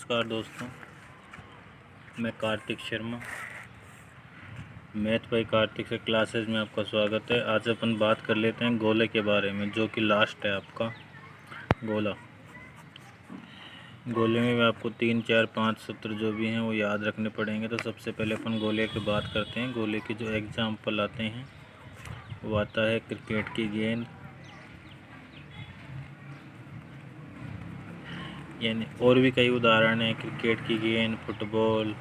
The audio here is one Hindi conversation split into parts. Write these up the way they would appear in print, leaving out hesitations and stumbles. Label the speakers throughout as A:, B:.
A: नमस्कार दोस्तों, मैं कार्तिक शर्मा, मैथ बाई कार्तिक से क्लासेस में आपका स्वागत है। आज अपन बात कर लेते हैं गोले के बारे में, जो कि लास्ट है आपका गोला। गोले में भी आपको 3, 4, 5 सूत्र जो भी हैं वो याद रखने पड़ेंगे। तो सबसे पहले अपन गोले की बात करते हैं। गोले के जो एग्जाम्पल आते हैं वो आता है क्रिकेट की गेंद, यानी और भी कई उदाहरण हैं। क्रिकेट की गेंद, फुटबॉल,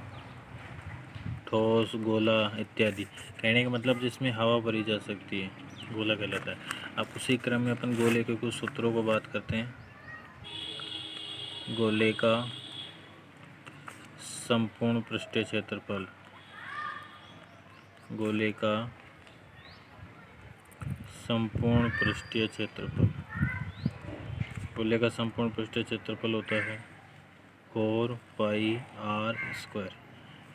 A: ठोस, गोला इत्यादि। कहने का मतलब जिसमें हवा भरी जा सकती है गोला कहलाता है। अब उसी क्रम में अपन गोले के कुछ सूत्रों को बात करते हैं। गोले का संपूर्ण पृष्ठीय क्षेत्रफल, गोले का संपूर्ण पृष्ठीय क्षेत्रफल, गोले का संपूर्ण पृष्ठीय क्षेत्रफल होता है 4πr²।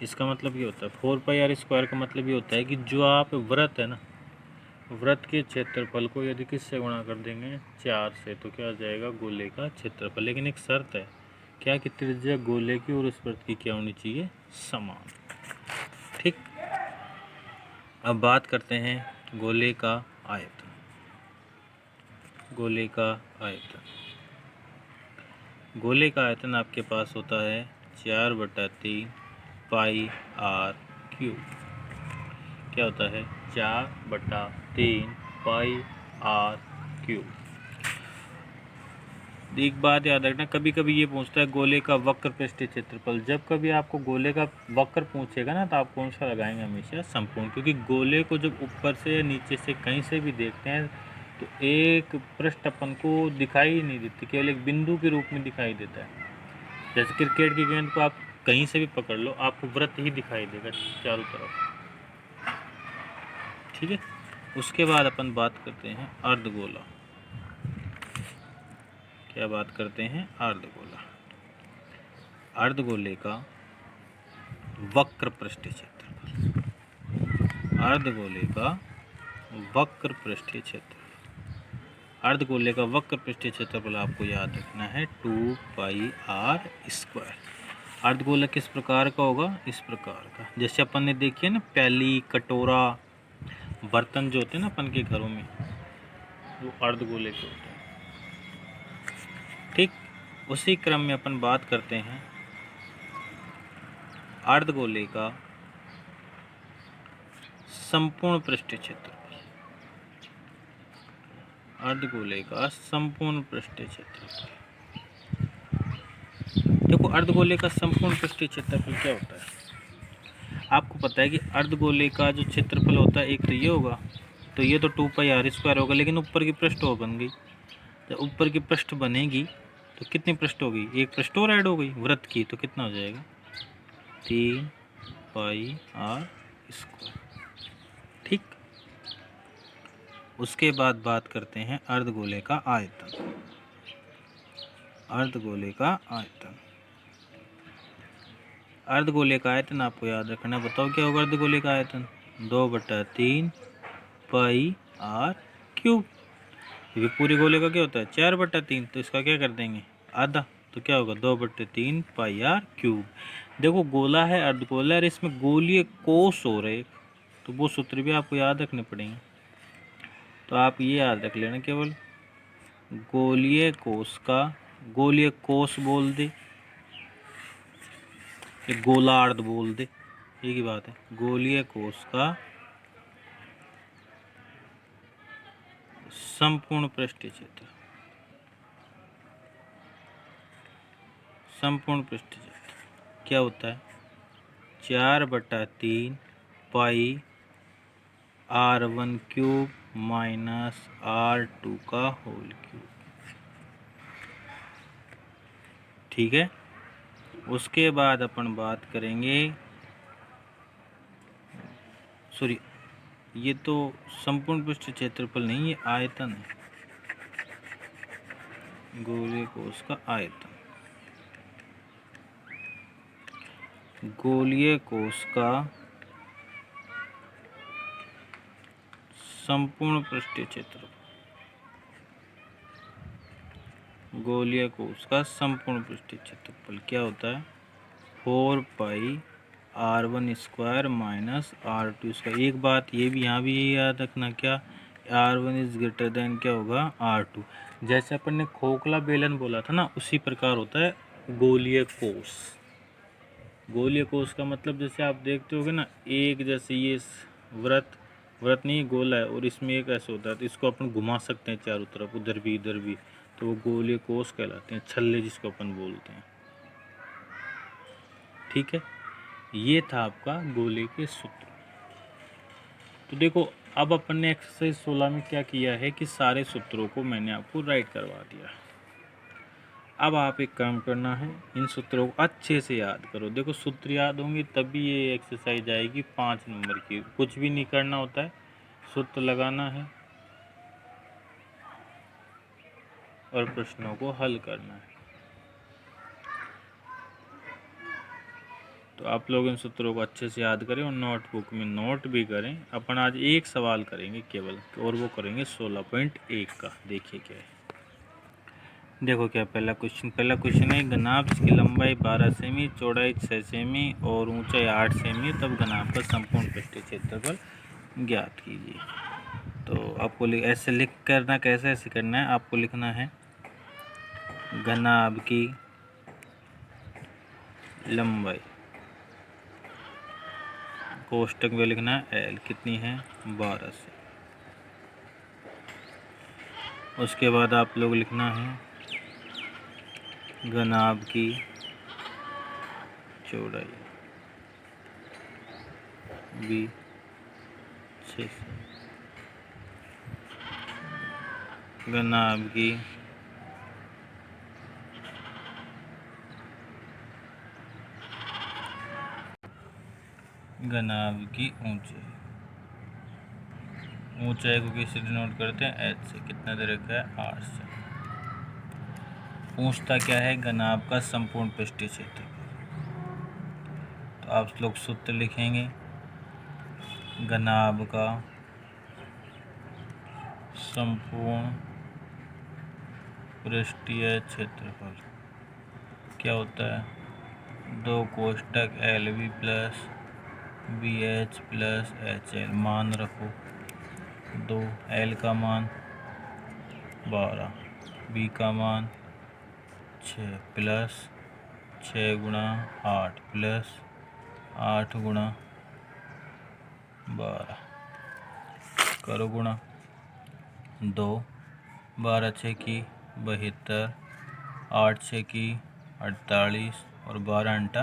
A: इसका मतलब ये होता है 4πr² का मतलब ये होता है कि जो आप वृत्त है ना, वृत्त के क्षेत्रफल को यदि किससे गुणा कर देंगे 4 से, तो क्या आ जाएगा गोले का क्षेत्रफल। लेकिन एक शर्त है, क्या कि त्रिज्या गोले की और उस वृत्त की क्या होनी चाहिए, समान। ठीक। अब बात करते हैं गोले का आयतन। गोले का आयतन, गोले का आयतन आपके पास होता है 4/3 πr³। क्या होता है 4/3 πr³। एक बात याद रखना, कभी कभी ये पूछता है गोले का वक्र पृष्ठीय क्षेत्रफल। जब कभी आपको गोले का वक्र पूछेगा ना, तो आप कौन सा लगाएंगे, हमेशा संपूर्ण। क्योंकि गोले को जब ऊपर से या नीचे से कहीं से भी देखते हैं तो एक पृष्ठ अपन को दिखाई ही नहीं देती, केवल एक बिंदु के रूप में दिखाई देता है। जैसे क्रिकेट की गेंद को आप कहीं से भी पकड़ लो, आपको वृत्त ही दिखाई देगा चारों तरफ। ठीक है। उसके बाद अपन बात करते हैं अर्धगोला। क्या बात करते हैं, अर्धगोला। अर्धगोले का वक्र पृष्ठीय क्षेत्रफल, अर्धगोले का वक्र पृष्ठीय क्षेत्रफल, अर्धगोले का वक्र पृष्ठीय क्षेत्रफल आपको याद रखना है 2πr²। अर्धगोला किस प्रकार का होगा, इस प्रकार का। जैसे अपन ने देखिए ना, प्याली, कटोरा, बर्तन जो होते हैं ना अपन के घरों में, वो अर्धगोले के होते हैं। ठीक। उसी क्रम में अपन बात करते हैं अर्धगोले का संपूर्ण पृष्ठीय क्षेत्रफल, अर्धगोले का संपूर्ण पृष्ठीय क्षेत्रफल। देखो, अर्धगोले का संपूर्ण पृष्ठीय क्षेत्रफल क्या होता है, आपको पता है कि अर्धगोले का जो क्षेत्रफल होता है, एक तो ये होगा, तो ये तो 2πr² होगा। लेकिन ऊपर की पृष्ठ हो बन गई, जब ऊपर की पृष्ठ बनेगी तो कितनी पृष्ठ होगी, एक पृष्ठ और ऐड हो गई वृत्त की, तो कितना हो जाएगा 3πr²। ठीक। उसके बाद बात करते हैं अर्धगोले का आयतन। अर्धगोले का आयतन, अर्धगोले का आयतन आपको याद रखना। बताओ क्या होगा अर्धगोले का आयतन, 2/3 πr³। ये पूरे गोले का क्या होता है 4/3, तो इसका क्या कर देंगे आधा, तो क्या होगा 2/3 πr³। देखो, गोला है, अर्धगोला है, इसमें गोलीय कोष हो रहे, तो वो सूत्र भी आपको याद रखने पड़ेंगे। तो आप ये याद रख लेना, केवल गोलीय कोष का, गोलीय कोष बोल दे, गोलार्ध बोल दे, एक ही बात है। गोलीय कोष का संपूर्ण पृष्ठीय क्षेत्र, संपूर्ण पृष्ठीय क्षेत्र क्या होता है 4/3 πr⁴ माइनस r² का होल क्यूब। ठीक है। उसके बाद अपन बात करेंगे, सॉरी, ये तो संपूर्ण पृष्ठीय क्षेत्रफल नहीं, ये आयतन है, गोलीय कोष का आयतन। गोलीय कोष का संपूर्ण पृष्ठीय क्षेत्रफल गोलीय कोश का संपूर्ण पृष्ठीय क्षेत्रफल क्या होता है 4πr1² माइनस r2²। एक बात ये भी यहाँ भी याद रखना क्या r1 इज ग्रेटर देन क्या होगा r2। जैसे अपन ने खोखला बेलन बोला था ना उसी प्रकार होता है गोलीय कोश। गोलीय कोश का मतलब जैसे आप देखते होगे ना एक जैसे ये व्रत नहीं गोला है और इसमें एक ऐसे होता है तो इसको अपन घुमा सकते हैं चारों तरफ उधर भी इधर भी, तो वो गोलीय कोश कहलाते हैं, छल्ले जिसको अपन बोलते हैं। ठीक है, ये था आपका गोले के सूत्र। तो देखो अब अपन ने एक्सरसाइज 16 में क्या किया है कि सारे सूत्रों को मैंने आपको राइट करवा दिया। अब आप एक काम करना है इन सूत्रों को अच्छे से याद करो। देखो सूत्र याद होंगे तभी ये एक्सरसाइज आएगी 5 नंबर की। कुछ भी नहीं करना होता है, सूत्र लगाना है और प्रश्नों को हल करना है। तो आप लोग इन सूत्रों को अच्छे से याद करें और नोटबुक में नोट भी करें। अपन आज एक सवाल करेंगे केवल और वो करेंगे 16.1 का। देखिए क्या है, देखो क्या पहला क्वेश्चन है घनाभ जिसकी लंबाई 12 सेमी, चौड़ाई 6 सेमी और ऊंचाई 8 सेमी, तब घनाभ का संपूर्ण पृष्ठीय क्षेत्रफल ज्ञात कीजिए। तो आपको ऐसे लिख करना, कैसे ऐसे करना है, आपको लिखना है घनाभ की लंबाई, कोष्टक में लिखना है एल कितनी है 12 से। उसके बाद आप लोग लिखना है घनाभ की चौड़ाई बी 6 से, घनाभ की ऊंचाई को किससे डिनोट करते हैं एच से। कितना दे रखा है 8 से। पूछता क्या है घनाभ का संपूर्ण पृष्ठीय क्षेत्रफल। तो आप लोग सूत्र लिखेंगे घनाभ का संपूर्ण पृष्ठीय क्षेत्रफल क्या होता है 2 कोष्टक L V plus B H plus H L. मान रखो 2, एल का मान 12, बी का मान 6 प्लस 6 गुणा 8 प्लस 8 गुणा 12 करो गुणा 2, 12 6 की 72, 8 6 की 48 और 12 अंटा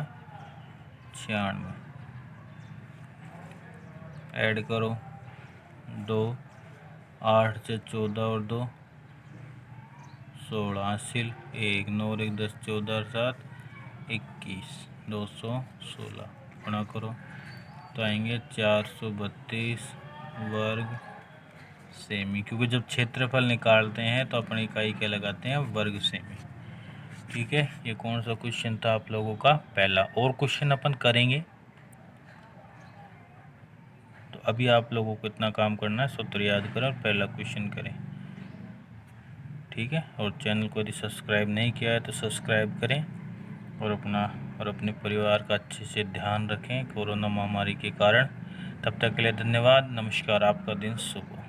A: 96। ऐड करो 2, 8 से 14 और 2 16, हासिल 1, 9 1 10 14 7 21, 216 गुणा करो तो आएंगे 432 वर्ग सेमी। क्योंकि जब क्षेत्रफल निकालते हैं तो अपन इकाई क्या लगाते हैं वर्ग सेमी। ठीक है, ये कौन सा क्वेश्चन था आप लोगों का पहला। और क्वेश्चन अपन करेंगे, तो अभी आप लोगों को इतना काम करना है सूत्र याद करें और पहला क्वेश्चन करें। ठीक है, और चैनल को यदि सब्सक्राइब नहीं किया है तो सब्सक्राइब करें और अपने परिवार का अच्छे से ध्यान रखें कोरोना महामारी के कारण। तब तक के लिए धन्यवाद, नमस्कार, आपका दिन शुभ हो।